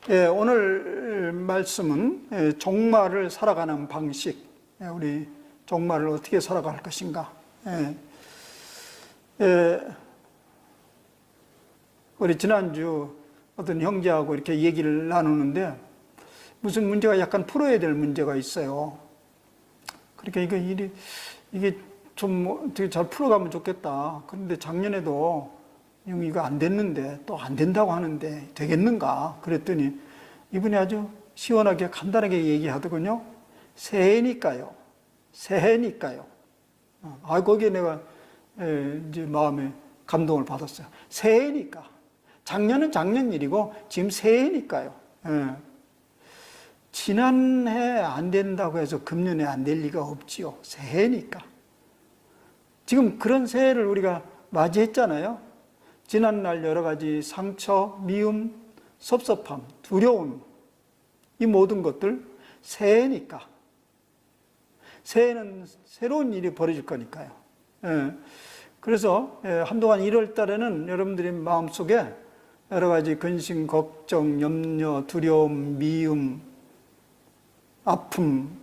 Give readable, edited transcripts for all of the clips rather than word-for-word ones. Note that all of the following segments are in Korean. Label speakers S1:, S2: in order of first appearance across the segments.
S1: 오늘 말씀은 종말을 살아가는 방식, 우리 종말을 어떻게 살아갈 것인가. 우리 지난주 어떤 형제하고 이렇게 얘기를 나누는데 무슨 문제가 약간 풀어야 될 문제가 있어요. 그러니까 이게 좀 되게 잘 풀어가면 좋겠다. 그런데 작년에도 이거 안 됐는데 또 안 된다고 하는데 되겠는가? 그랬더니 이분이 아주 시원하게 간단하게 얘기하더군요. 새해니까요. 새해니까요. 거기에 내가 이제 마음에 감동을 받았어요. 새해니까. 작년은 작년 일이고 지금 새해니까요. 지난해 안 된다고 해서 금년에 안 될 리가 없지요. 새해니까. 지금 그런 새해를 우리가 맞이했잖아요. 지난날 여러 가지 상처, 미움, 섭섭함, 두려움, 이 모든 것들 새해니까. 새해는 새로운 일이 벌어질 거니까요. 그래서 한동안 1월 달에는 여러분들이 마음속에 여러 가지 근심, 걱정, 염려, 두려움, 미움, 아픔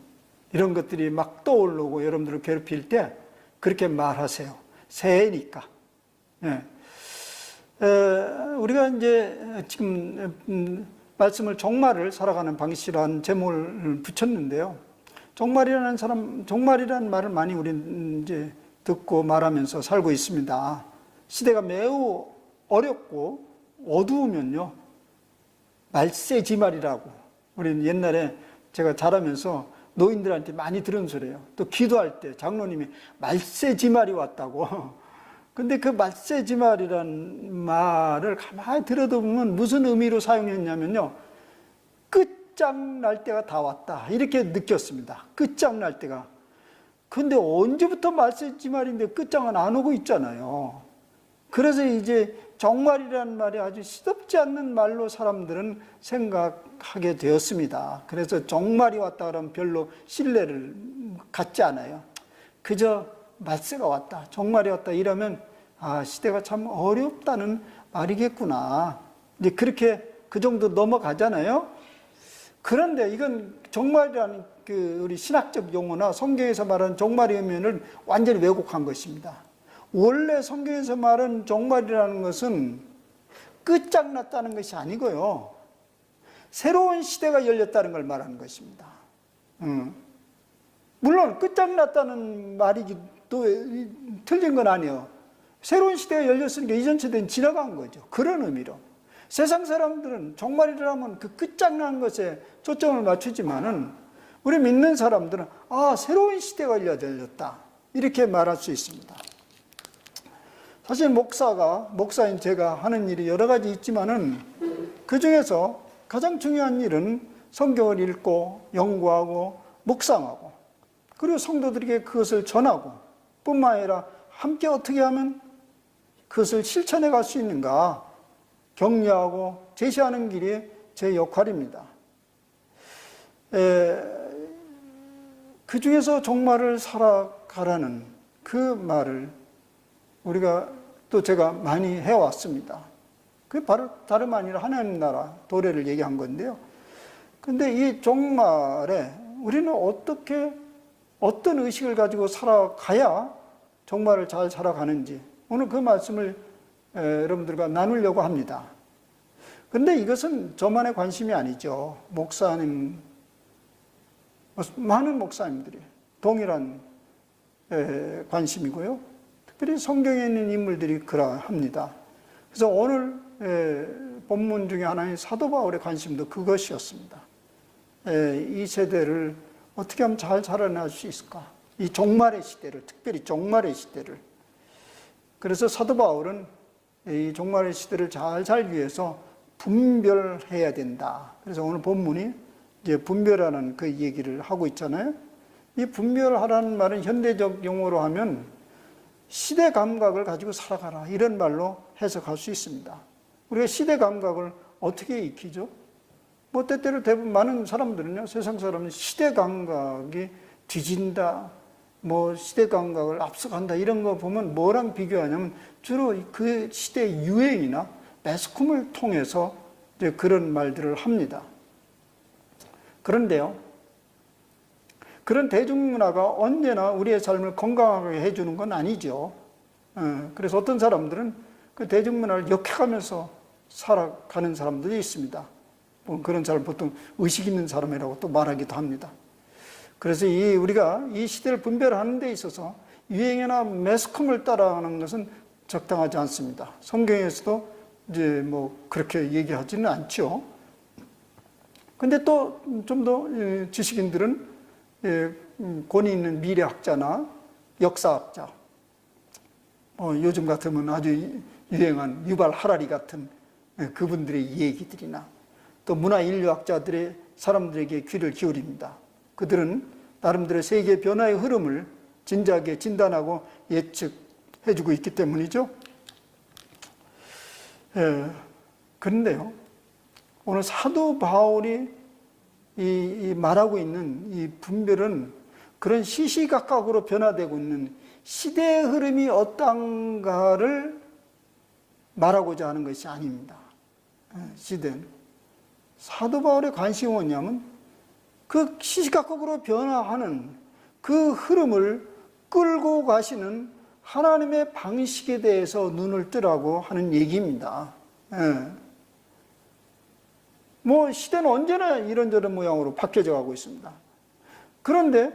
S1: 이런 것들이 막 떠오르고 여러분들을 괴롭힐 때 그렇게 말하세요. 새해니까. 우리가 이제 지금 말씀을 종말을 살아가는 방식이라는 제목을 붙였는데요. 종말이라는 말을 많이 우리는 이제 듣고 말하면서 살고 있습니다. 시대가 매우 어렵고 어두우면요, 말세지말이라고. 우리는 옛날에 제가 자라면서 노인들한테 많이 들은 소리예요. 또 기도할 때 장로님이 말세지말이 왔다고. 근데 그 말세지말이라는 말을 가만히 들여다보면 무슨 의미로 사용했냐면요, 끝장날 때가 다 왔다 이렇게 느꼈습니다. 끝장날 때가. 근데 언제부터 말세지말인데 끝장은 안 오고 있잖아요. 그래서 이제 종말이라는 말이 아주 시덥지 않는 말로 사람들은 생각하게 되었습니다. 그래서 종말이 왔다 그러면 별로 신뢰를 갖지 않아요. 그저 말세가 왔다, 종말이 왔다 이러면 시대가 참 어렵다는 말이겠구나. 이제 그렇게 그 정도 넘어가잖아요. 그런데 이건 종말이라는 우리 신학적 용어나 성경에서 말하는 종말의 의미를 완전히 왜곡한 것입니다. 원래 성경에서 말하는 종말이라는 것은 끝장났다는 것이 아니고요, 새로운 시대가 열렸다는 걸 말하는 것입니다. 물론 끝장났다는 말이 또 틀린 건 아니에요. 새로운 시대가 열렸으니까 이전 세대는 지나간 거죠. 그런 의미로. 세상 사람들은 종말이라면 그 끝장난 것에 초점을 맞추지만은 우리 믿는 사람들은 새로운 시대가 열렸다 이렇게 말할 수 있습니다. 사실 목사인 제가 하는 일이 여러 가지 있지만은 그 중에서 가장 중요한 일은 성경을 읽고 연구하고 묵상하고 그리고 성도들에게 그것을 전하고 뿐만 아니라 함께 어떻게 하면 그것을 실천해 갈 수 있는가 격려하고 제시하는 길이 제 역할입니다. 그 중에서 종말을 살아가라는 그 말을 우리가 또 제가 많이 해왔습니다. 그게 바로 다름 아니라 하나님 나라 도래를 얘기한 건데요. 근데 이 종말에 우리는 어떤 의식을 가지고 살아가야 종말을 잘 살아가는지 오늘 그 말씀을 여러분들과 나누려고 합니다. 근데 이것은 저만의 관심이 아니죠. 많은 목사님들이 동일한 관심이고요. 특별히 성경에 있는 인물들이 그러합니다. 그래서 오늘 본문 중에 하나인 사도 바울의 관심도 그것이었습니다. 이 세대를 어떻게 하면 잘 살아날 수 있을까? 이 종말의 시대를, 특별히 종말의 시대를. 그래서 사도 바울은 이 종말의 시대를 잘 살기 위해서 분별해야 된다. 그래서 오늘 본문이 이제 분별하는 그 얘기를 하고 있잖아요. 이 분별하라는 말은 현대적 용어로 하면 시대 감각을 가지고 살아가라 이런 말로 해석할 수 있습니다. 우리가 시대 감각을 어떻게 익히죠? 때때로 대부분 많은 사람들은요, 세상 사람은 시대 감각이 뒤진다, 시대 감각을 앞서간다 이런 거 보면 뭐랑 비교하냐면 주로 그 시대의 유행이나 매스컴을 통해서 이제 그런 말들을 합니다. 그런데요, 그런 대중문화가 언제나 우리의 삶을 건강하게 해주는 건 아니죠. 그래서 어떤 사람들은 그 대중문화를 역해가면서 살아가는 사람들이 있습니다. 그런 사람 보통 의식 있는 사람이라고 또 말하기도 합니다. 그래서 우리가 이 시대를 분별하는 데 있어서 유행이나 매스컴을 따라가는 것은 적당하지 않습니다. 성경에서도 이제 뭐 그렇게 얘기하지는 않죠. 근데 또 좀 더 지식인들은 권위 있는 미래학자나 역사학자, 요즘 같으면 아주 유행한 유발 하라리 같은 그분들의 얘기들이나 또 문화인류학자들의 사람들에게 귀를 기울입니다. 그들은 나름대로 세계 변화의 흐름을 진지하게 진단하고 예측해주고 있기 때문이죠. 그런데요, 오늘 사도 바울이 말하고 있는 이 분별은 그런 시시각각으로 변화되고 있는 시대의 흐름이 어떤가를 말하고자 하는 것이 아닙니다. 시대는. 사도 바울의 관심이 뭐냐면 그 시시각각으로 변화하는 그 흐름을 끌고 가시는 하나님의 방식에 대해서 눈을 뜨라고 하는 얘기입니다. 뭐 시대는 언제나 이런저런 모양으로 바뀌어져 가고 있습니다. 그런데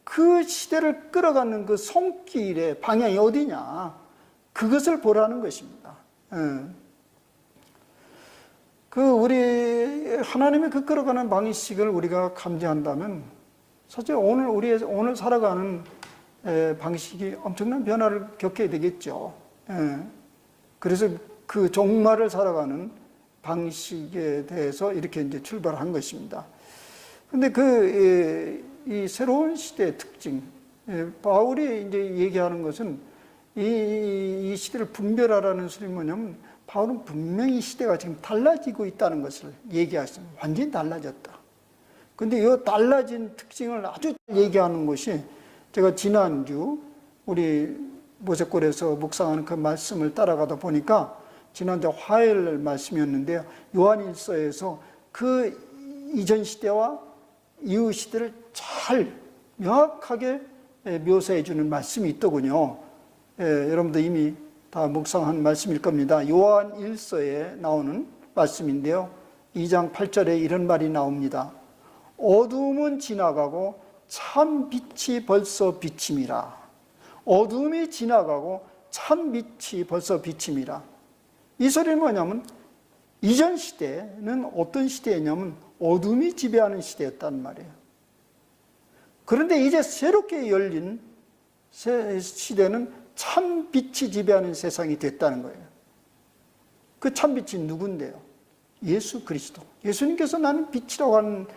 S1: 그 시대를 끌어가는 그 손길의 방향이 어디냐, 그것을 보라는 것입니다. 우리 하나님의 그 끌어가는 방식을 우리가 감지한다면 사실 오늘 살아가는 방식이 엄청난 변화를 겪게 되겠죠. 그래서 그 종말을 살아가는 방식에 대해서 이렇게 이제 출발한 것입니다. 근데 이 새로운 시대의 특징, 바울이 이제 얘기하는 것은 이 시대를 분별하라는 소리 뭐냐면, 바울은 분명히 시대가 지금 달라지고 있다는 것을 얘기하십니다. 완전히 달라졌다. 근데 이 달라진 특징을 아주 얘기하는 것이, 제가 지난주 우리 모세골에서 묵상하는 그 말씀을 따라가다 보니까 지난주 화요일 말씀이었는데요, 요한일서에서 그 이전 시대와 이후 시대를 잘 명확하게 묘사해 주는 말씀이 있더군요. 여러분도 이미 다 묵상한 말씀일 겁니다. 요한일서에 나오는 말씀인데요, 2장 8절에 이런 말이 나옵니다. 어두움은 지나가고 참 빛이 벌써 비침이라. 어두움이 지나가고 참 빛이 벌써 비침이라. 이 소리는 뭐냐면, 이전 시대는 어떤 시대였냐면 어둠이 지배하는 시대였단 말이에요. 그런데 이제 새롭게 열린 시대는 참 빛이 지배하는 세상이 됐다는 거예요. 그 참 빛이 누군데요? 예수 그리스도. 예수님께서 나는 빛이라고 하는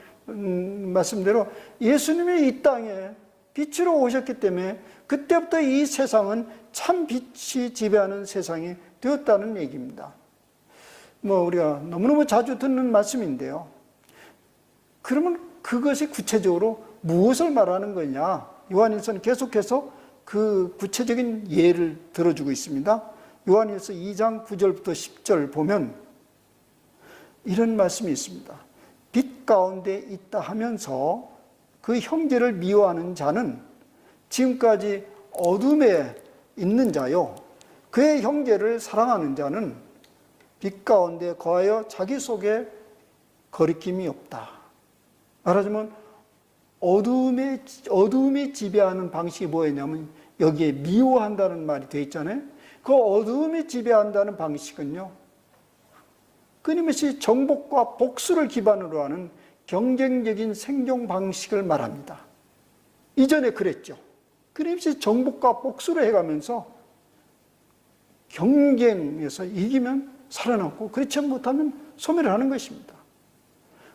S1: 말씀대로 예수님이 이 땅에 빛으로 오셨기 때문에 그때부터 이 세상은 참 빛이 지배하는 세상이 되었다는 얘기입니다. 뭐 우리가 너무너무 자주 듣는 말씀인데요. 그러면 그것이 구체적으로 무엇을 말하는 거냐? 요한일서는 계속해서 그 구체적인 예를 들어주고 있습니다. 요한일서 2장 9절부터 10절 보면 이런 말씀이 있습니다. 빛 가운데 있다 하면서 그 형제를 미워하는 자는 지금까지 어둠에 있는 자요, 그의 형제를 사랑하는 자는 빛 가운데 거하여 자기 속에 거리낌이 없다. 말하자면 어둠이 지배하는 방식이 뭐였냐면 여기에 미워한다는 말이 되어 있잖아요. 그 어둠이 지배한다는 방식은요, 끊임없이 정복과 복수를 기반으로 하는 경쟁적인 생존 방식을 말합니다. 이전에 그랬죠. 끊임없이 정복과 복수를 해가면서 경쟁에서 이기면 살아남고 그렇지 못하면 소멸을 하는 것입니다.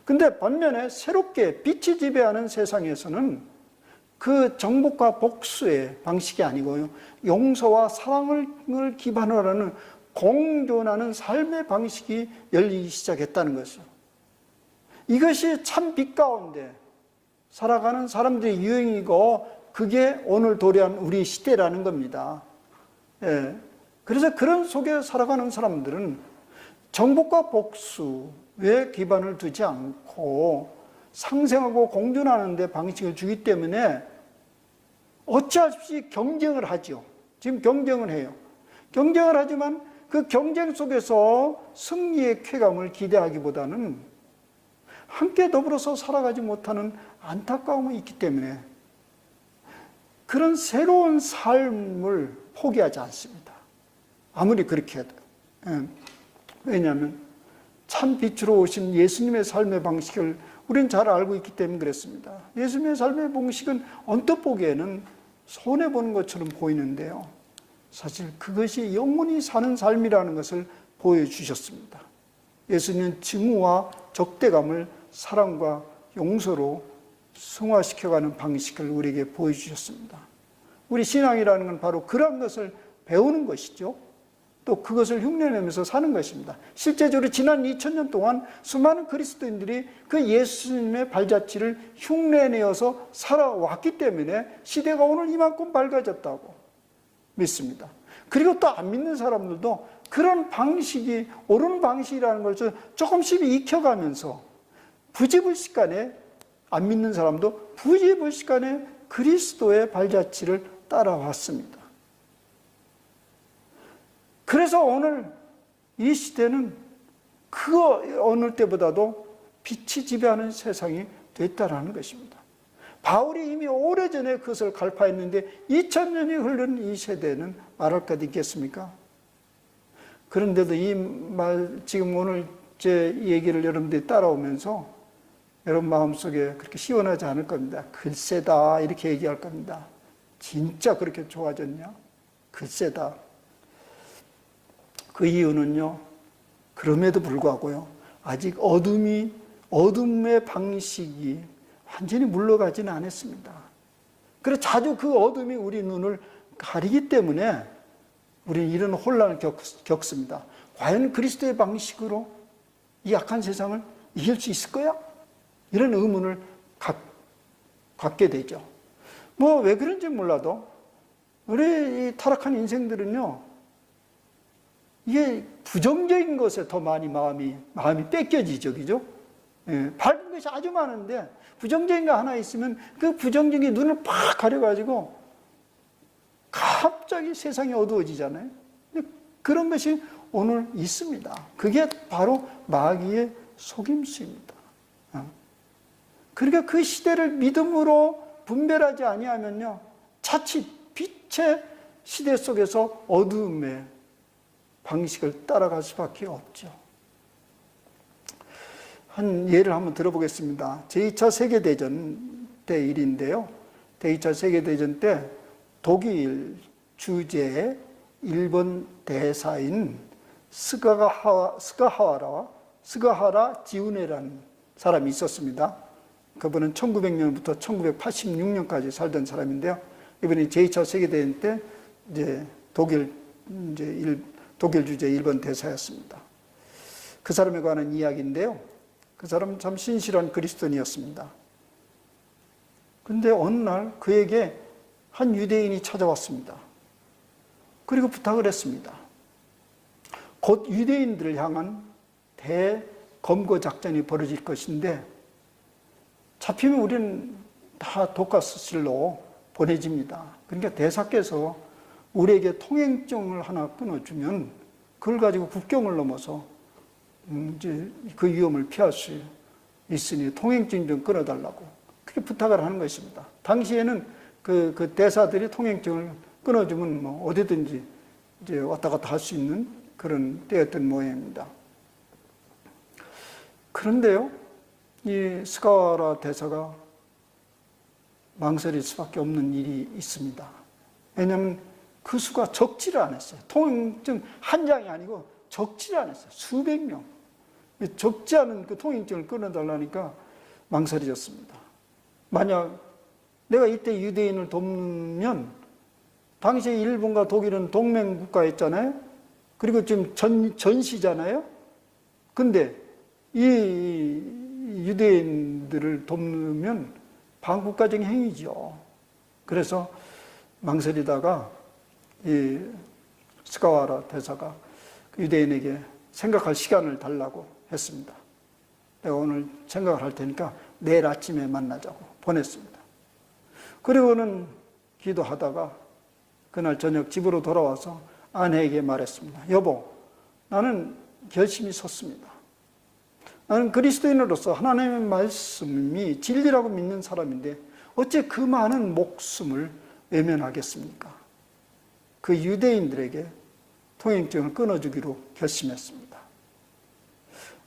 S1: 근데 반면에 새롭게 빛이 지배하는 세상에서는 그 정복과 복수의 방식이 아니고요, 용서와 사랑을 기반으로 하는 공존하는 삶의 방식이 열리기 시작했다는 것이죠. 이것이 참 빛 가운데 살아가는 사람들의 유행이고 그게 오늘 도래한 우리 시대라는 겁니다. 그래서 그런 속에 살아가는 사람들은 정복과 복수에 기반을 두지 않고 상생하고 공존하는 데 방식을 주기 때문에 어찌할 수 없이 경쟁을 하죠. 지금 경쟁을 해요. 경쟁을 하지만 그 경쟁 속에서 승리의 쾌감을 기대하기보다는 함께 더불어서 살아가지 못하는 안타까움이 있기 때문에 그런 새로운 삶을 포기하지 않습니다. 아무리 그렇게 해도. 왜냐하면 참 빛으로 오신 예수님의 삶의 방식을 우리는 잘 알고 있기 때문에 그렇습니다. 예수님의 삶의 방식은 언뜻 보기에는 손해보는 것처럼 보이는데요. 사실 그것이 영원히 사는 삶이라는 것을 보여주셨습니다. 예수님은 증오와 적대감을 사랑과 용서로 승화시켜가는 방식을 우리에게 보여주셨습니다. 우리 신앙이라는 건 바로 그런 것을 배우는 것이죠. 또 그것을 흉내내면서 사는 것입니다. 실제적으로 지난 2000년 동안 수많은 그리스도인들이 그 예수님의 발자취를 흉내내어서 살아왔기 때문에 시대가 오늘 이만큼 밝아졌다고 믿습니다. 그리고 또 안 믿는 사람들도 그런 방식이 옳은 방식이라는 것을 조금씩 익혀가면서 부지불식간에 안 믿는 사람도 부지불식간에 그리스도의 발자취를 따라왔습니다. 그래서 오늘 이 시대는 그 어느 때보다도 빛이 지배하는 세상이 됐다라는 것입니다. 바울이 이미 오래전에 그것을 갈파했는데 2000년이 흐른 이 세대는 말할 것 있겠습니까? 그런데도 이 말, 지금 오늘 제 얘기를 여러분들이 따라오면서 여러분 마음속에 그렇게 시원하지 않을 겁니다. 글쎄다 이렇게 얘기할 겁니다. 진짜 그렇게 좋아졌냐? 글쎄다. 그 이유는요, 그럼에도 불구하고요, 아직 어둠의 방식이 완전히 물러가지는 않았습니다. 그래서 자주 그 어둠이 우리 눈을 가리기 때문에 우리는 이런 혼란을 겪습니다. 과연 그리스도의 방식으로 이 악한 세상을 이길 수 있을 거야? 이런 의문을 갖게 되죠. 뭐 왜 그런지 몰라도 우리 이 타락한 인생들은요, 이게 부정적인 것에 더 많이 마음이 뺏겨지죠, 그죠? 예, 밝은 것이 아주 많은데 부정적인 거 하나 있으면 그 부정적인 눈을 팍 가려가지고 갑자기 세상이 어두워지잖아요. 그런 것이 오늘 있습니다. 그게 바로 마귀의 속임수입니다. 그러니까 그 시대를 믿음으로 분별하지 아니하면요, 자칫 빛의 시대 속에서 어두움의 방식을 따라갈 수밖에 없죠. 한 예를 한번 들어보겠습니다. 제2차 세계대전 때 일인데요. 제2차 세계대전 때 독일 주재 일본 대사인 스가하라 지우네라는 사람이 있었습니다. 그분은 1900년부터 1986년까지 살던 사람인데요. 이분이 제2차 세계대전 때 이제 독일 주재 일본 대사였습니다. 그 사람에 관한 이야기인데요. 그 사람은 참 신실한 그리스도인이었습니다. 그런데 어느 날 그에게 한 유대인이 찾아왔습니다. 그리고 부탁을 했습니다. 곧 유대인들을 향한 대검거 작전이 벌어질 것인데 잡히면 우리는 다 독가스실로 보내집니다. 그러니까 대사께서 우리에게 통행증을 하나 끊어주면 그걸 가지고 국경을 넘어서 이제 그 위험을 피할 수 있으니 통행증 좀 끊어달라고 그렇게 부탁을 하는 것입니다. 당시에는 그 대사들이 통행증을 끊어주면 뭐 어디든지 이제 왔다 갔다 할 수 있는 그런 때였던 모양입니다. 그런데요, 이 스가와라 대사가 망설일 수밖에 없는 일이 있습니다. 왜냐하면 그 수가 적지를 않았어요. 통행증 한 장이 아니고 적지를 않았어요. 수백 명. 적지 않은 그 통행증을 끊어달라니까 망설여졌습니다. 만약 내가 이때 유대인을 돕는 당시에 일본과 독일은 동맹국가였잖아요. 그리고 지금 전시잖아요. 근데 이 유대인들을 돕는 반국가적인 행위죠. 그래서 망설이다가 이 스가와라 대사가 그 유대인에게 생각할 시간을 달라고 했습니다. 내가 오늘 생각을 할 테니까 내일 아침에 만나자고 보냈습니다. 그리고는 기도하다가 그날 저녁 집으로 돌아와서 아내에게 말했습니다. 여보, 나는 결심이 섰습니다. 나는 그리스도인으로서 하나님의 말씀이 진리라고 믿는 사람인데 어째 그 많은 목숨을 외면하겠습니까? 그 유대인들에게 통행증을 끊어주기로 결심했습니다.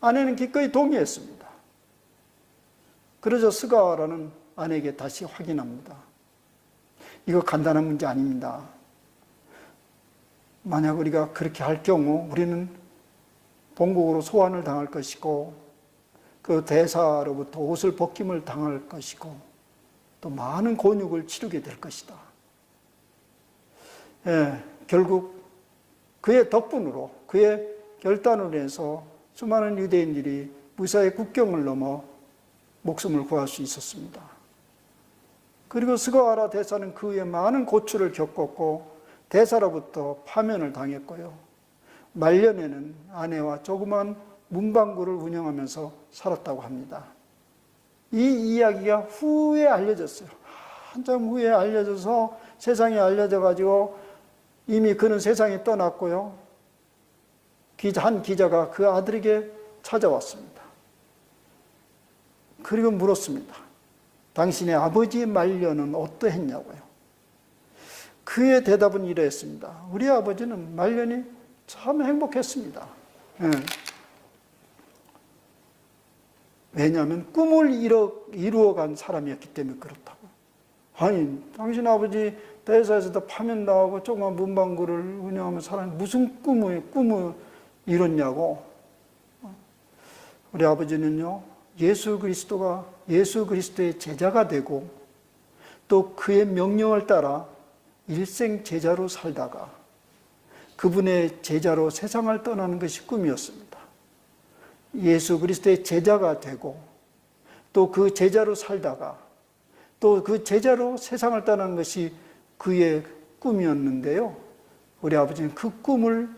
S1: 아내는 기꺼이 동의했습니다. 그러자 스가라는 아내에게 다시 확인합니다. 이거 간단한 문제 아닙니다. 만약 우리가 그렇게 할 경우 우리는 본국으로 소환을 당할 것이고 그 대사로부터 옷을 벗김을 당할 것이고 또 많은 곤욕을 치르게 될 것이다. 예, 결국 그의 덕분으로 그의 결단으로 해서 수많은 유대인들이 무사히 국경을 넘어 목숨을 구할 수 있었습니다. 그리고 스가랴 대사는 그 후에 많은 고초를 겪었고 대사로부터 파면을 당했고요. 말년에는 아내와 조그만 문방구를 운영하면서 살았다고 합니다. 이 이야기가 후에 알려졌어요. 한참 후에 알려져서 세상에 알려져가지고 이미 그는 세상에 떠났고요. 한 기자가 그 아들에게 찾아왔습니다. 그리고 물었습니다. 당신의 아버지의 말년은 어떠했냐고요. 그의 대답은 이러했습니다. 우리 아버지는 말년이 참 행복했습니다. 네. 왜냐하면 꿈을 이루어간 사람이었기 때문에 그렇다고. 아니, 당신 아버지 대사에서도 파면 나오고 조그만 문방구를 운영하면 사람이 무슨 꿈을 이뤘냐고. 우리 아버지는요, 예수 그리스도의 제자가 되고 또 그의 명령을 따라 일생 제자로 살다가 그분의 제자로 세상을 떠나는 것이 꿈이었습니다. 예수 그리스도의 제자가 되고 또 그 제자로 살다가 또 그 제자로 세상을 떠나는 것이 그의 꿈이었는데요. 우리 아버지는 그 꿈을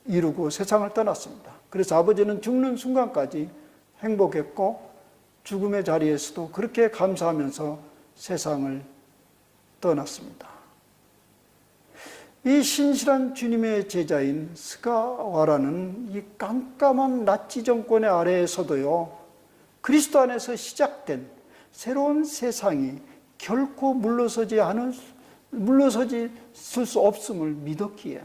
S1: 이루고 세상을 떠났습니다. 그래서 아버지는 죽는 순간까지 행복했고 죽음의 자리에서도 그렇게 감사하면서 세상을 떠났습니다. 이 신실한 주님의 제자인 스가랴는 이 깜깜한 나치 정권의 아래에서도요, 그리스도 안에서 시작된 새로운 세상이 결코 물러서질 수 없음을 믿었기에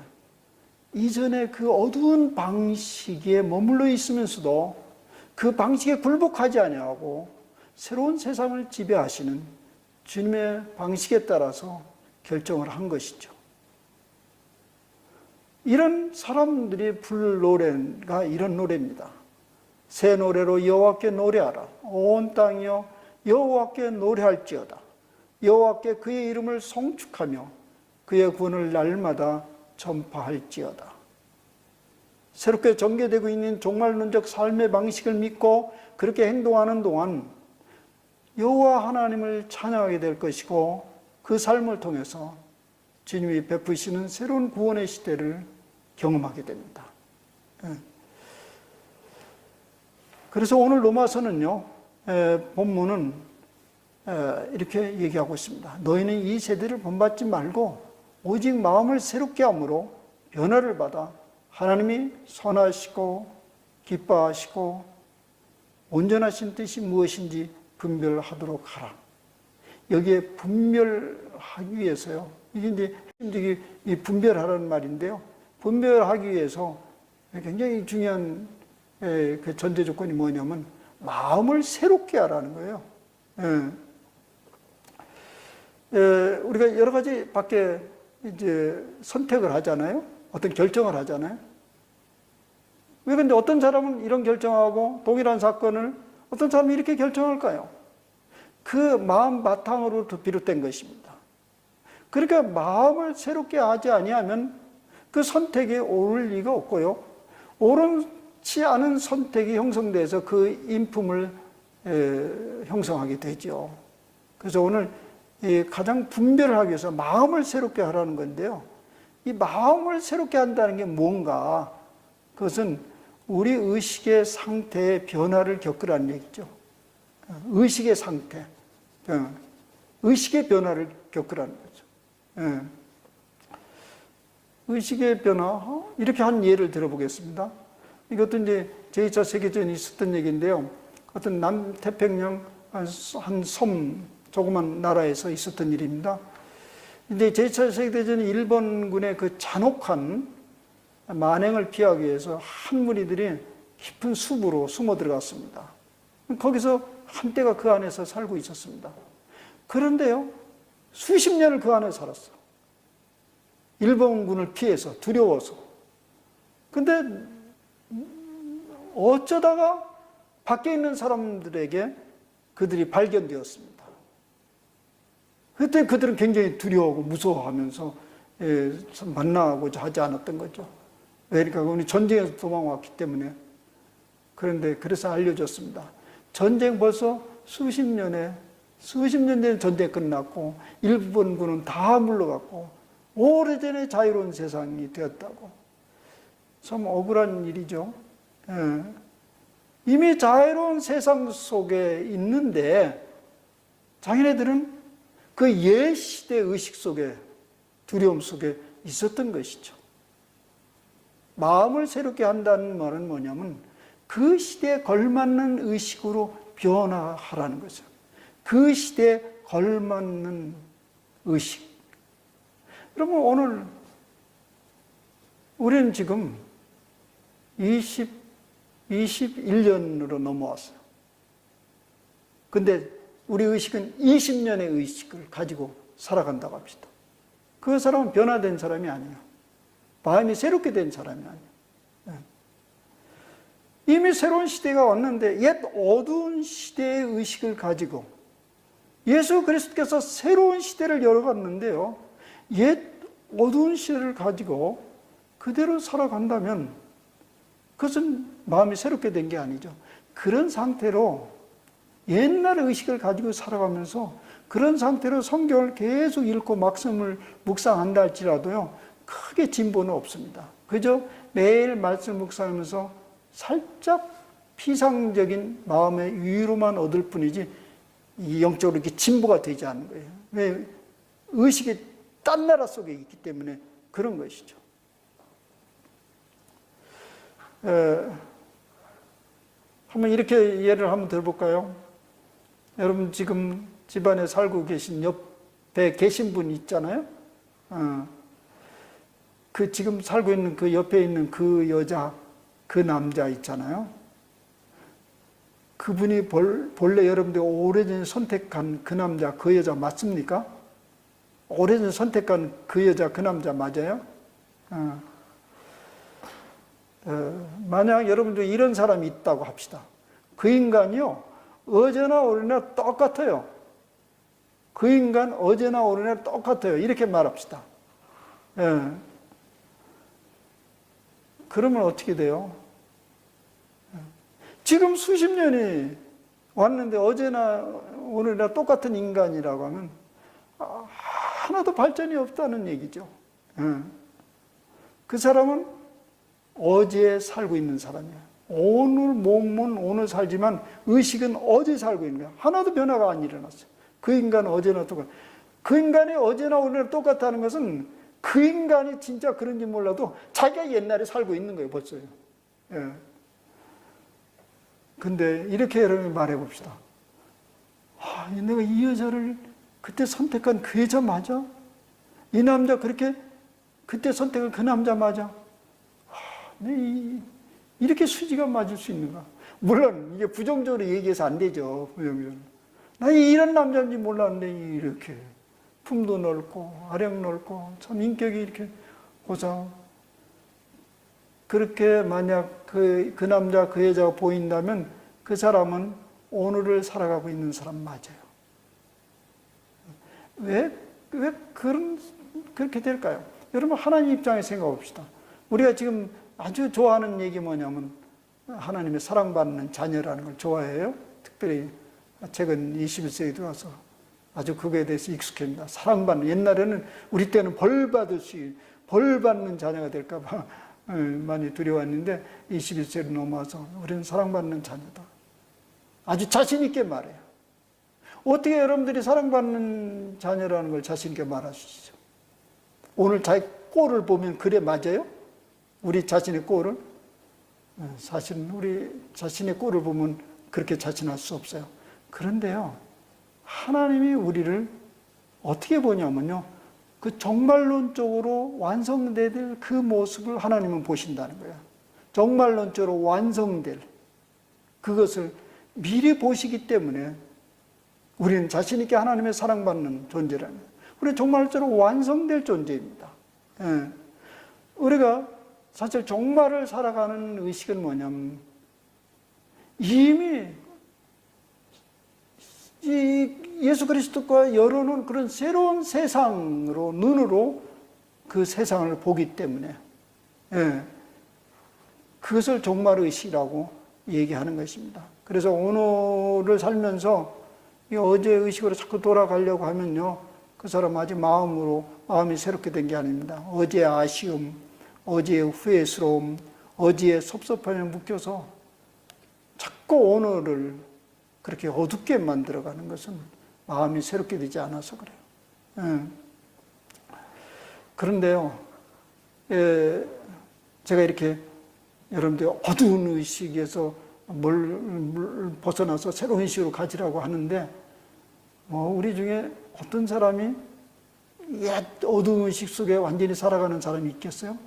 S1: 이전에 그 어두운 방식에 머물러 있으면서도 그 방식에 굴복하지 아니하고 새로운 세상을 지배하시는 주님의 방식에 따라서 결정을 한 것이죠. 이런 사람들이 부를 노래가 이런 노래입니다. 새 노래로 여호와께 노래하라. 온 땅이여 여호와께 노래할지어다. 여호와께 그의 이름을 송축하며 그의 구원을 날마다 전파할지어다. 새롭게 전개되고 있는 종말론적 삶의 방식을 믿고 그렇게 행동하는 동안 여호와 하나님을 찬양하게 될 것이고 그 삶을 통해서 주님이 베푸시는 새로운 구원의 시대를 경험하게 됩니다. 그래서 오늘 로마서는요, 본문은 이렇게 얘기하고 있습니다. 너희는 이 세대를 본받지 말고 오직 마음을 새롭게 함으로 변화를 받아 하나님이 선하시고 기뻐하시고 온전하신 뜻이 무엇인지 분별하도록 하라. 여기에 분별하기 위해서요. 이게 이제 이 분별하라는 말인데요. 분별하기 위해서 굉장히 중요한 그 전제 조건이 뭐냐면 마음을 새롭게 하라는 거예요. 우리가 여러 가지 밖에 이제 선택을 하잖아요. 어떤 결정을 하잖아요. 왜 근데 어떤 사람은 이런 결정하고 동일한 사건을 어떤 사람이 이렇게 결정할까요? 그 마음 바탕으로부터 비롯된 것입니다. 그러니까 마음을 새롭게 하지 아니하면 그 선택이 옳을 리가 없고요. 옳지 않은 선택이 형성돼서 그 인품을 형성하게 되죠. 그래서 오늘 가장 분별을 하기 위해서 마음을 새롭게 하라는 건데요. 이 마음을 새롭게 한다는 게 뭔가? 그것은 우리 의식의 상태의 변화를 겪으라는 얘기죠. 의식의 상태, 의식의 변화를 겪으라는 거죠. 의식의 변화, 이렇게 한 예를 들어보겠습니다. 이것도 이제 제2차 세계대전이 있었던 얘기인데요. 어떤 남태평양 한 섬, 조그만 나라에서 있었던 일입니다. 이제 제2차 세계대전이 일본군의 그 잔혹한 만행을 피하기 위해서 한 무리들이 깊은 숲으로 숨어 들어갔습니다. 거기서 한때가 그 안에서 살고 있었습니다. 그런데요, 수십 년을 그 안에 살았어. 일본군을 피해서, 두려워서. 근데 어쩌다가 밖에 있는 사람들에게 그들이 발견되었습니다. 그때 그들은 굉장히 두려워하고 무서워하면서 만나고자 하지 않았던 거죠. 그러니까 우리 전쟁에서 도망왔기 때문에. 그런데 그래서 알려줬습니다. 전쟁 벌써 수십 년 전에 전쟁이 끝났고 일본군은 다 물러갔고 오래전에 자유로운 세상이 되었다고. 참 억울한 일이죠. 이미 자유로운 세상 속에 있는데 자기네들은 그 옛 시대 의식 속에, 두려움 속에 있었던 것이죠. 마음을 새롭게 한다는 말은 뭐냐면 그 시대에 걸맞는 의식으로 변화하라는 거죠. 그 시대에 걸맞는 의식. 그러면 오늘 우리는 지금 21년으로 넘어왔어요. 근데 우리 의식은 20년의 의식을 가지고 살아간다고 합시다. 그 사람은 변화된 사람이 아니에요. 마음이 새롭게 된 사람이 아니에요. 이미 새로운 시대가 왔는데 옛 어두운 시대의 의식을 가지고 예수 그리스도께서 새로운 시대를 열어갔는데요. 옛 어두운 시대를 가지고 그대로 살아간다면 그것은 마음이 새롭게 된 게 아니죠. 그런 상태로 옛날의 의식을 가지고 살아가면서 그런 상태로 성경을 계속 읽고 말씀을 묵상한다 할지라도요. 크게 진보는 없습니다. 그저 매일 말씀 묵상하면서 살짝 피상적인 마음의 위로만 얻을 뿐이지 영적으로 이렇게 진보가 되지 않는 거예요. 왜? 의식이 딴 나라 속에 있기 때문에 그런 것이죠. 한번 이렇게 예를 한번 들어볼까요? 여러분 지금 집안에 살고 계신 옆에 계신 분 있잖아요. 그 지금 살고 있는 그 옆에 있는 그 여자, 그 남자 있잖아요. 그분이 본래 여러분들 오래전에 선택한 그 남자, 그 여자 맞습니까? 오래전에 선택한 그 여자, 그 남자 맞아요? 만약 여러분들 이런 사람이 있다고 합시다. 그 인간이요, 어제나 오늘이나 똑같아요. 그 인간 어제나 오늘이나 똑같아요. 이렇게 말합시다. 그러면 어떻게 돼요? 지금 수십 년이 왔는데 어제나 오늘이나 똑같은 인간이라고 하면 하나도 발전이 없다는 얘기죠. 그 사람은 어제 살고 있는 사람이에요. 오늘 몸은 오늘 살지만 의식은 어제 살고 있는 거예요. 하나도 변화가 안 일어났어요. 그 인간은 어제나 똑같아요. 그 인간이 어제나 오늘이나 똑같다는 것은 그 인간이 진짜 그런지 몰라도 자기가 옛날에 살고 있는 거예요, 벌써요. 근데 이렇게 여러분이 말해 봅시다. 내가 이 여자를 그때 선택한 그 여자 맞아? 이 남자 그렇게 그때 선택한 그 남자 맞아? 이렇게 수지가 맞을 수 있는가? 물론 이게 부정적으로 얘기해서 안 되죠. 부정적으로. 나 이런 남자인지 몰랐는데 이렇게 품도 넓고 아령 넓고 참 인격이 이렇게 고상. 그렇게 만약 그 남자 그 여자가 보인다면 그 사람은 오늘을 살아가고 있는 사람 맞아요. 왜 그렇게 될까요? 여러분 하나님 입장에서 생각해 봅시다. 우리가 지금 아주 좋아하는 얘기 뭐냐면 하나님의 사랑받는 자녀라는 걸 좋아해요. 특별히 최근 21세기에 들어와서 아주 그거에 대해서 익숙합니다. 사랑받는, 옛날에는 우리 때는 벌 받는 자녀가 될까 봐 많이 두려웠는데 21세로 넘어와서 우리는 사랑받는 자녀다. 아주 자신 있게 말해요. 어떻게 여러분들이 사랑받는 자녀라는 걸 자신 있게 말하시죠? 오늘 자기 꼴을 보면 그래 맞아요? 우리 자신의 꼴을? 사실은 우리 자신의 꼴을 보면 그렇게 자신할 수 없어요. 그런데요, 하나님이 우리를 어떻게 보냐면요, 그 정말론적으로 완성될 그 모습을 하나님은 보신다는 거예요. 정말론적으로 완성될 그것을 미리 보시기 때문에 우리는 자신 있게 하나님의 사랑받는 존재라는 거예요. 우리는 정말적으로 완성될 존재입니다. 예. 우리가 사실 정말을 살아가는 의식은 뭐냐면 이미 이 예수 그리스도가 열어놓은 그런 새로운 세상으로 눈으로 그 세상을 보기 때문에 그것을 정말의식이라고 얘기하는 것입니다. 그래서 오늘을 살면서 어제의 의식으로 자꾸 돌아가려고 하면요, 그 사람 아직 마음이 새롭게 된 게 아닙니다. 어제의 아쉬움, 어제의 후회스러움, 어제의 섭섭함에 묶여서 자꾸 오늘을 그렇게 어둡게 만들어가는 것은 마음이 새롭게 되지 않아서 그래요. 그런데요, 제가 이렇게 여러분들 어두운 의식에서 벗어나서 새로운 의식으로 가지라고 하는데, 우리 중에 어떤 사람이 옛 어두운 의식 속에 완전히 살아가는 사람이 있겠어요?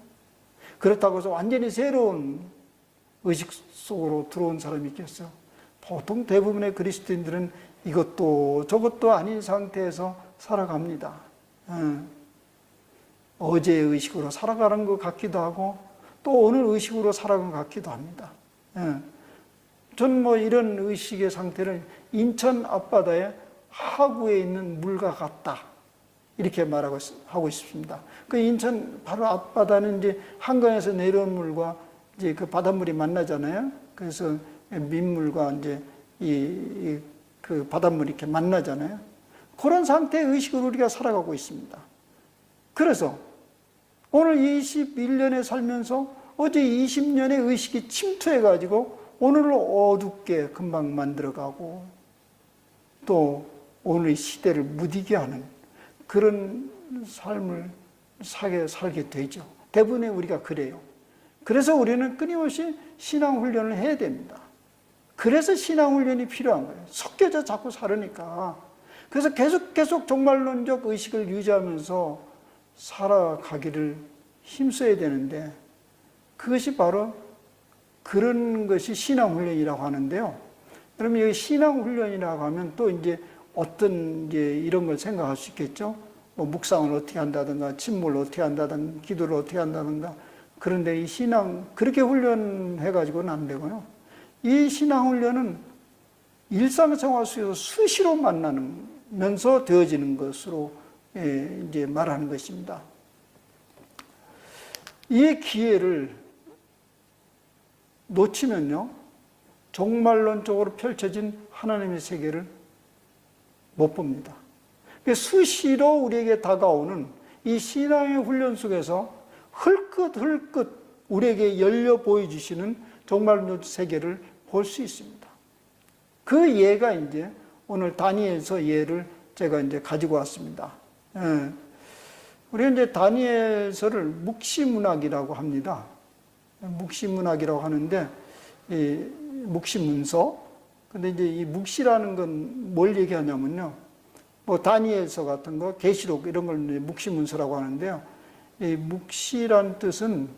S1: 그렇다고 해서 완전히 새로운 의식 속으로 들어온 사람이 있겠어요? 보통 대부분의 그리스도인들은 이것도 저것도 아닌 상태에서 살아갑니다. 어제의 의식으로 살아가는 것 같기도 하고 또 오늘 의식으로 살아가는 것 같기도 합니다. 저는 이런 의식의 상태를 인천 앞바다의 하구에 있는 물과 같다, 이렇게 하고 싶습니다. 그 인천 바로 앞바다는 이제 한강에서 내려온 물과 이제 그 바닷물이 만나잖아요. 그래서 민물과 이제 그 바닷물이 이렇게 만나잖아요. 그런 상태의 의식으로 우리가 살아가고 있습니다. 그래서 오늘 21년에 살면서 어제 20년의 의식이 침투해가지고 오늘을 어둡게 금방 만들어가고 또 오늘의 시대를 무디게 하는 그런 삶을 살게 되죠. 대부분의 우리가 그래요. 그래서 우리는 끊임없이 신앙훈련을 해야 됩니다. 그래서 신앙훈련이 필요한 거예요. 섞여져 자꾸 살으니까. 그래서 계속 종말론적 의식을 유지하면서 살아가기를 힘써야 되는데, 그것이 바로 그런 것이 신앙훈련이라고 하는데요. 여러분, 여기 신앙훈련이라고 하면 또 이제 어떤 이제 이런 걸 생각할 수 있겠죠. 묵상을 어떻게 한다든가, 침몰을 어떻게 한다든가, 기도를 어떻게 한다든가. 그런데 이 신앙, 그렇게 훈련해가지고는 안 되고요. 이 신앙훈련은 일상생활 속에서 수시로 만나면서 되어지는 것으로 이제 말하는 것입니다. 이 기회를 놓치면요, 종말론적으로 펼쳐진 하나님의 세계를 못 봅니다. 수시로 우리에게 다가오는 이 신앙의 훈련 속에서 흘끗 우리에게 열려 보여주시는 종말론적 세계를 볼 수 있습니다. 그 예가 이제 오늘 다니엘서 예를 제가 이제 가지고 왔습니다. 우리가 이제 다니엘서를 묵시문학이라고 합니다. 묵시문학이라고 하는데, 이 묵시문서. 근데 이제 이 묵시라는 건 뭘 얘기하냐면요, 다니엘서 같은 거, 계시록 이런 걸 묵시문서라고 하는데요. 이 묵시란 뜻은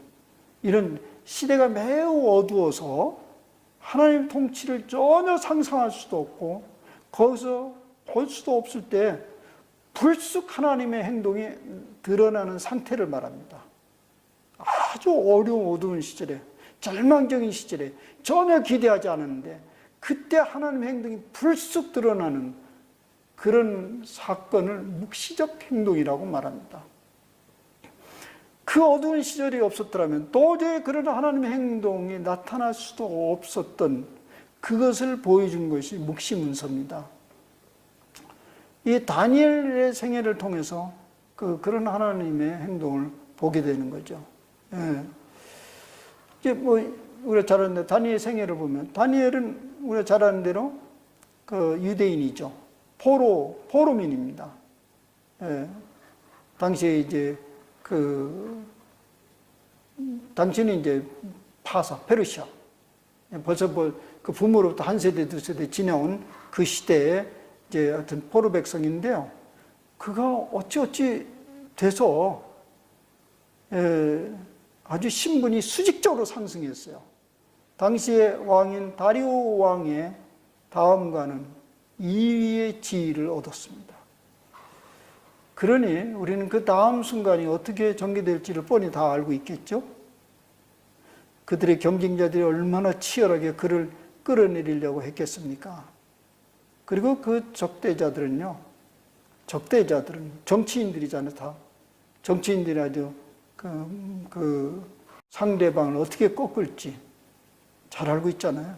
S1: 이런 시대가 매우 어두워서 하나님 통치를 전혀 상상할 수도 없고 거기서 볼 수도 없을 때 불쑥 하나님의 행동이 드러나는 상태를 말합니다. 아주 어려운 어두운 시절에, 절망적인 시절에 전혀 기대하지 않았는데 그때 하나님의 행동이 불쑥 드러나는 그런 사건을 묵시적 행동이라고 말합니다. 그 어두운 시절이 없었더라면 도저히 그런 하나님의 행동이 나타날 수도 없었던 그것을 보여준 것이 묵시문서입니다. 이 다니엘의 생애를 통해서 그런 하나님의 행동을 보게 되는 거죠. 예. 이제 뭐 우리가 잘 아는 다니엘 생애를 보면 다니엘은 우리가 잘 아는 대로 그 유대인이죠. 포로민입니다. 예. 당시에 이제 당시는 이제 페르시아. 벌써 그 부모로부터 한 세대, 두 세대 지나온 그 시대에 이제 하여튼 포로 백성인데요. 그가 어찌어찌 돼서 아주 신분이 수직적으로 상승했어요. 당시의 왕인 다리오 왕의 다음과는 2위의 지위를 얻었습니다. 그러니 우리는 그 다음 순간이 어떻게 전개될지를 뻔히 다 알고 있겠죠? 그들의 경쟁자들이 얼마나 치열하게 그를 끌어내리려고 했겠습니까? 그리고 그 적대자들은 정치인들이잖아요, 다. 정치인들이 아주 그 상대방을 어떻게 꺾을지 잘 알고 있잖아요.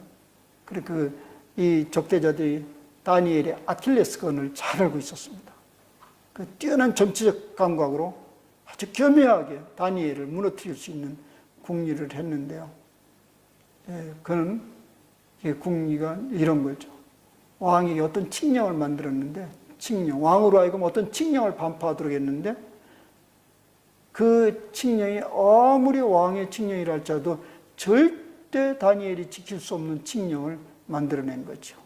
S1: 그리고 이 적대자들이 다니엘의 아킬레스건을 잘 알고 있었습니다. 그 뛰어난 정치적 감각으로 아주 교묘하게 다니엘을 무너뜨릴 수 있는 궁리를 했는데요. 그는 궁리가 이런 거죠. 왕에게 어떤 칙령을 만들었는데, 왕으로 하여금 어떤 칙령을 반포하도록 했는데, 그 칙령이 아무리 왕의 칙령이라 할지라도 절대 다니엘이 지킬 수 없는 칙령을 만들어낸 거죠.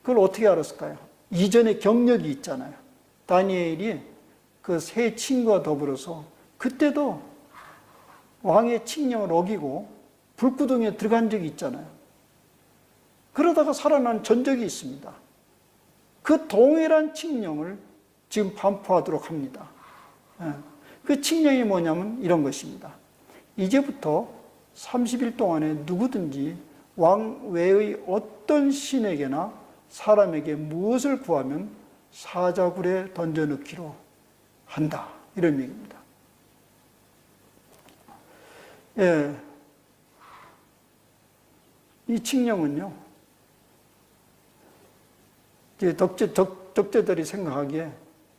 S1: 그걸 어떻게 알았을까요? 이전에 경력이 있잖아요. 다니엘이 그 세 친구와 더불어서 그때도 왕의 칙령을 어기고 불구덩이에 들어간 적이 있잖아요. 그러다가 살아난 전적이 있습니다. 그 동일한 칙령을 지금 반포하도록 합니다. 그 칙령이 뭐냐면 이런 것입니다. 이제부터 30일 동안에 누구든지 왕 외의 어떤 신에게나 사람에게 무엇을 구하면 사자굴에 던져넣기로 한다. 이런 얘기입니다. 이 칙령은요, 이제 적대들이 생각하기에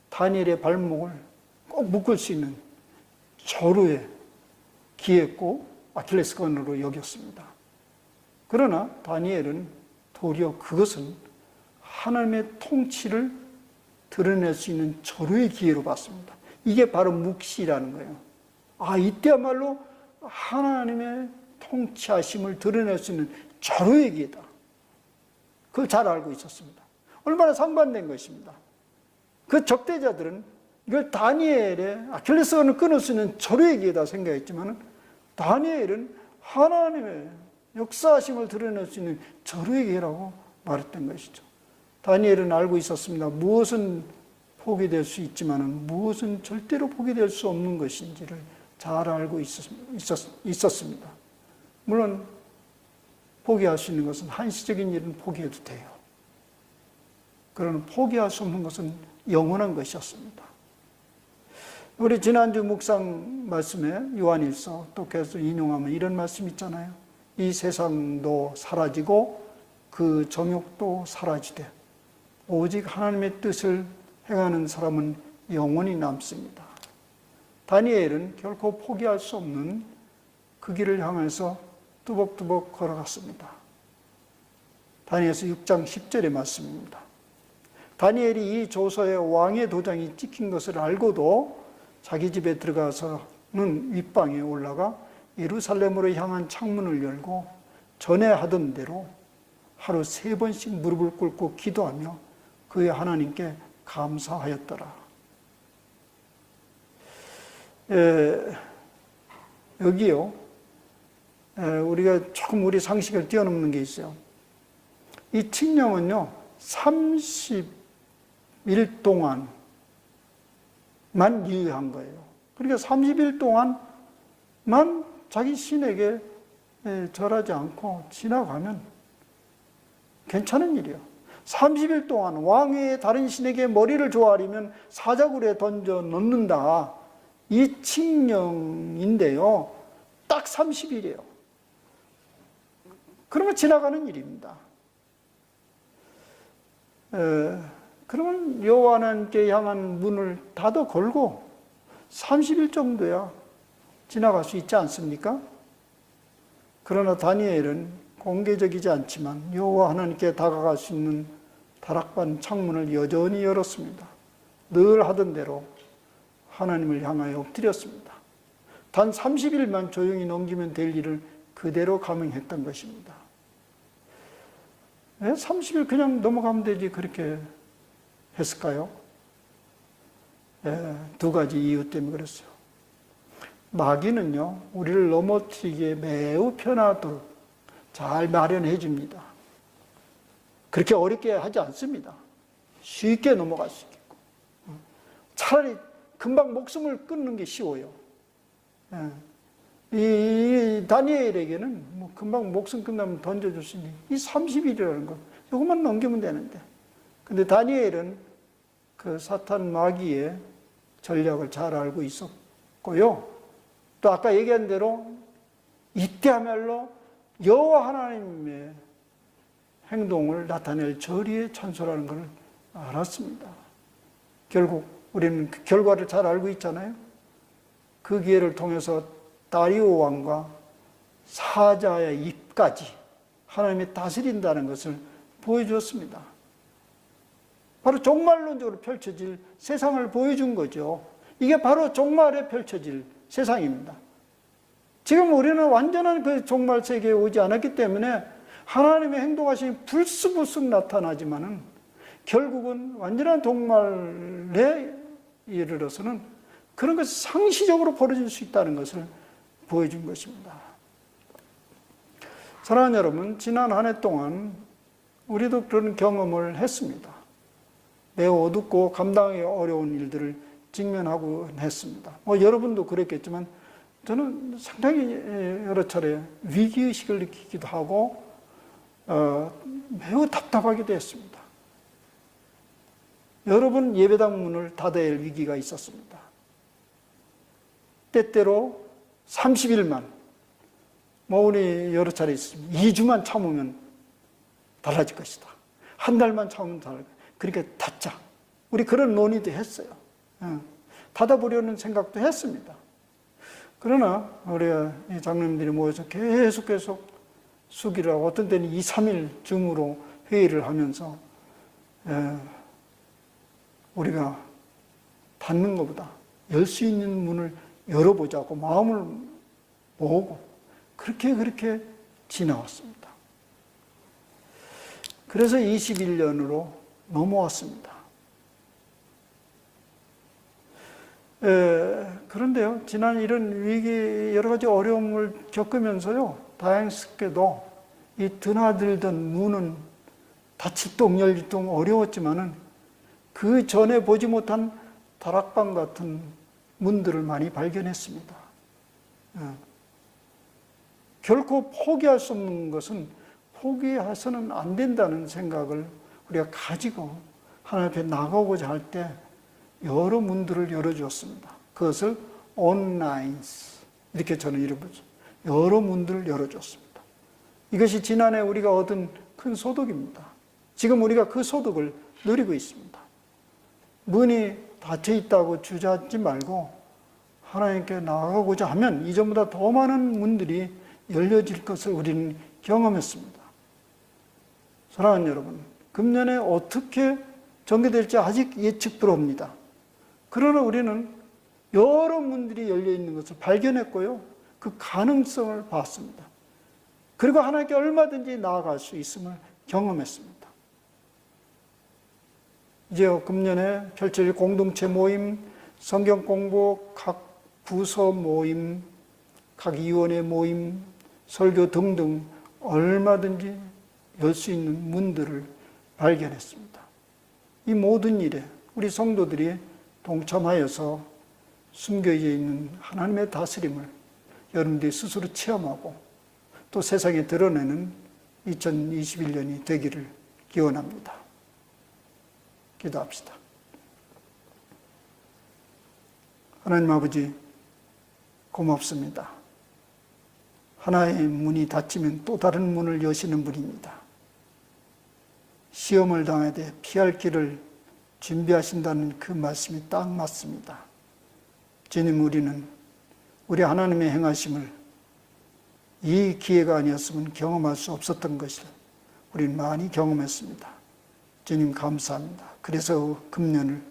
S1: 다니엘의 발목을 꼭 묶을 수 있는 절호의 기했고 아킬레스건으로 여겼습니다. 그러나 다니엘은 도리어 그것은 하나님의 통치를 드러낼 수 있는 절호의 기회로 봤습니다. 이게 바로 묵시라는 거예요. 이때야말로 하나님의 통치하심을 드러낼 수 있는 절호의 기회다. 그걸 잘 알고 있었습니다. 얼마나 상반된 것입니다. 그 적대자들은 이걸 다니엘의 아킬레스건을 끊을 수 있는 절호의 기회다 생각했지만 다니엘은 하나님의 역사하심을 드러낼 수 있는 절호의 기회라고 말했던 것이죠. 다니엘은 알고 있었습니다. 무엇은 포기될 수 있지만 무엇은 절대로 포기될 수 없는 것인지를 잘 알고 있었습니다. 물론 포기할 수 있는 것은 한시적인 일은 포기해도 돼요. 그러나 포기할 수 없는 것은 영원한 것이었습니다. 우리 지난주 묵상 말씀에 요한일서 또 계속 인용하면 이런 말씀 있잖아요. 이 세상도 사라지고 그 정욕도 사라지되 오직 하나님의 뜻을 행하는 사람은 영원히 남습니다. 다니엘은 결코 포기할 수 없는 그 길을 향해서 뚜벅뚜벅 걸어갔습니다. 다니엘서 6장 10절의 말씀입니다. 다니엘이 이 조서에 왕의 도장이 찍힌 것을 알고도 자기 집에 들어가서는 윗방에 올라가 예루살렘으로 향한 창문을 열고 전에 하던 대로 하루 3번씩 무릎을 꿇고 기도하며 그의 하나님께 감사하였더라. 여기요, 우리가 조금 우리 상식을 뛰어넘는 게 있어요. 이 칙령은요, 30일 동안만 유효한 거예요. 그러니까 30일 동안만 자기 신에게 절하지 않고 지나가면 괜찮은 일이에요. 30일 동안 왕의 다른 신에게 머리를 조아리면 사자굴에 던져 넣는다. 이 칙령인데요. 딱 30일이에요. 그러면 지나가는 일입니다. 그러면 여호와 하나님께 향한 문을 닫아 걸고 30일 정도야 지나갈 수 있지 않습니까? 그러나 다니엘은 공개적이지 않지만 여호와 하나님께 다가갈 수 있는 다락방 창문을 여전히 열었습니다. 늘 하던 대로 하나님을 향하여 엎드렸습니다. 단 30일만 조용히 넘기면 될 일을 그대로 감행했던 것입니다. 왜 30일 그냥 넘어가면 되지 그렇게 했을까요? 두 가지 이유 때문에 그랬어요. 마귀는요, 우리를 넘어뜨리기에 매우 편하도록 잘 마련해 줍니다. 그렇게 어렵게 하지 않습니다. 쉽게 넘어갈 수 있겠고. 차라리 금방 목숨을 끊는 게 쉬워요. 이 다니엘에게는 뭐 금방 목숨 끝나면 던져줄 수 있는 이 30일이라는 거, 이것만 넘기면 되는데. 근데 다니엘은 그 사탄 마귀의 전략을 잘 알고 있었고요. 또 아까 얘기한 대로 이때야말로 여호와 하나님의 행동을 나타낼 절의의 찬소라는 걸 알았습니다. 결국 우리는 그 결과를 잘 알고 있잖아요. 그 기회를 통해서 다리오 왕과 사자의 입까지 하나님이 다스린다는 것을 보여주었습니다. 바로 종말론적으로 펼쳐질 세상을 보여준 거죠. 이게 바로 종말에 펼쳐질 세상입니다. 지금 우리는 완전한 그 종말 세계에 오지 않았기 때문에 하나님의 행동하심이 불쑥불쑥 나타나지만은 결국은 완전한 종말에 이르러서는 그런 것이 상시적으로 벌어질 수 있다는 것을 보여준 것입니다. 사랑하는 여러분, 지난 한 해 동안 우리도 그런 경험을 했습니다. 매우 어둡고 감당하기 어려운 일들을 직면하고 했습니다. 여러분도 그랬겠지만 저는 상당히 여러 차례 위기의식을 느끼기도 하고 매우 답답하기도 했습니다. 여러분 예배당 문을 닫아야 할 위기가 있었습니다. 때때로 30일만, 우리 여러 차례 있습니다. 2주만 참으면 달라질 것이다. 한 달만 참으면 달라질 것이다. 그러니까 닫자. 우리 그런 논의도 했어요. 닫아보려는 생각도 했습니다. 그러나 우리 장로님들이 모여서 계속 수기를 하고 어떤 때는 2, 3일 줌으로 회의를 하면서 우리가 닫는 것보다 열 수 있는 문을 열어보자고 마음을 모으고 그렇게 지나왔습니다. 그래서 21년으로 넘어왔습니다. 그런데요, 지난 이런 위기, 여러 가지 어려움을 겪으면서요, 다행스럽게도 이 드나들던 문은 닫힐동 열릴동 어려웠지만은 그 전에 보지 못한 다락방 같은 문들을 많이 발견했습니다. 결코 포기할 수 없는 것은 포기해서는 안 된다는 생각을 우리가 가지고 하나님 앞에 나가고자 할 때 여러 문들을 열어주었습니다. 그것을 온라인스, 이렇게 저는 이름을 여러 문들을 열어줬습니다. 이것이 지난해 우리가 얻은 큰 소득입니다. 지금 우리가 그 소득을 누리고 있습니다. 문이 닫혀 있다고 주저앉지 말고 하나님께 나아가고자 하면 이전보다 더 많은 문들이 열려질 것을 우리는 경험했습니다. 사랑하는 여러분, 금년에 어떻게 전개될지 아직 예측 불허입니다. 그러나 우리는 여러 문들이 열려있는 것을 발견했고요. 그 가능성을 봤습니다. 그리고 하나님께 얼마든지 나아갈 수 있음을 경험했습니다. 이제 금년에 펼쳐질 공동체 모임, 성경 공부, 각 부서 모임, 각 위원회 모임, 설교 등등 얼마든지 열 수 있는 문들을 발견했습니다. 이 모든 일에 우리 성도들이 동참하여서 숨겨져 있는 하나님의 다스림을 여러분들이 스스로 체험하고 또 세상에 드러내는 2021년이 되기를 기원합니다. 기도합시다. 하나님 아버지, 고맙습니다. 하나의 문이 닫히면 또 다른 문을 여시는 분입니다. 시험을 당하되 피할 길을 준비하신다는 그 말씀이 딱 맞습니다. 주님, 우리는 우리 하나님의 행하심을 이 기회가 아니었으면 경험할 수 없었던 것을 우리는 많이 경험했습니다. 주님 감사합니다. 그래서 금년을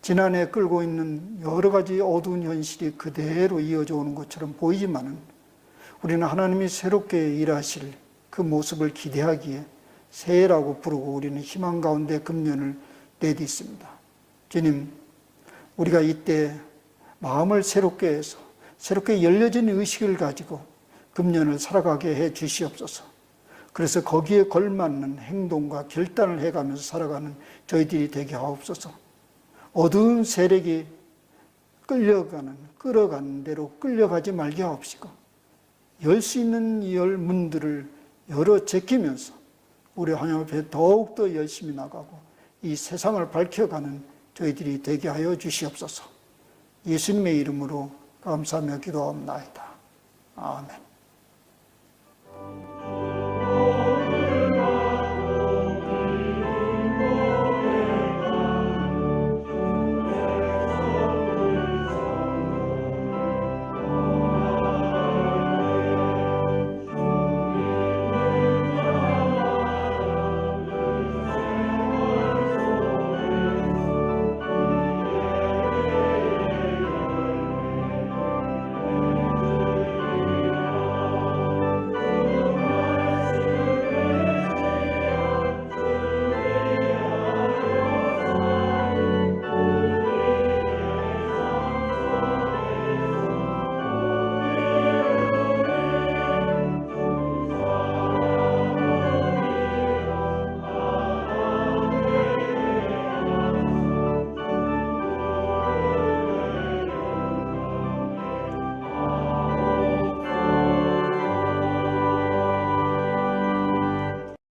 S1: 지난해 끌고 있는 여러 가지 어두운 현실이 그대로 이어져 오는 것처럼 보이지만은 우리는 하나님이 새롭게 일하실 그 모습을 기대하기에 새해라고 부르고 우리는 희망 가운데 금년을 내딛습니다. 주님, 우리가 이때 마음을 새롭게 해서 새롭게 열려진 의식을 가지고 금년을 살아가게 해 주시옵소서. 그래서 거기에 걸맞는 행동과 결단을 해가면서 살아가는 저희들이 되게 하옵소서. 어두운 세력이 끌어가는 대로 끌려가지 말게 하옵시고 열 수 있는 열 문들을 열어 제끼면서 우리 하나님 앞에 더욱더 열심히 나가고 이 세상을 밝혀가는 저희들이 되게 하여 주시옵소서. 예수님의 이름으로 감사하며 기도하옵나이다. 아멘.